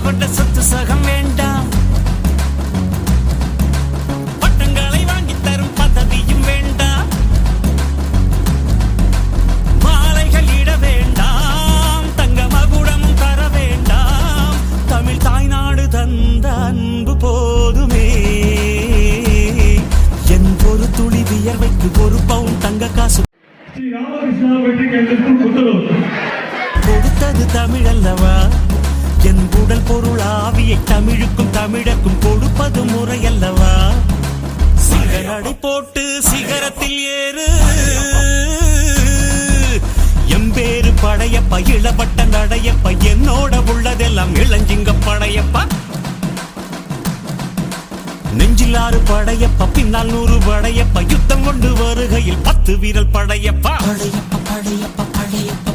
கொண்ட சொத்து சகம் வேண்டாம், பட்டங்களை வாங்கி தரும் பதவியும் வேண்டாம், மாலைகள் இட வேண்டாம், தங்க மகுடமும் தர வேண்டாம், தமிழ் தாய்நாடு தந்த அன்பு போதுமே. என் ஒரு துளி வியர்வைக்கு ஒரு பவுன் தங்க காசு கொடுத்தது தமிழ் அல்லவா? என் உடல் பொருள் ஆவியை தமிழுக்கும் தமிழக்கும் கொடுப்பது முறை அல்லவா? சிகரடை போட்டு சிகரத்தில் ஏறு, எம்பேரு படையப்பா, இளப்பட்ட நடையப்பா, என்னோட உள்ளதெல்லாம் இளஞ்சிங்க படையப்பா. நெஞ்சிலாறு படையப்பா, பின்னால் 100 படையப்பா, யுத்தம் கொண்டு வருகையில் 10 வீரல் படையப்பா. படையப்பா படையப்பா படையப்பா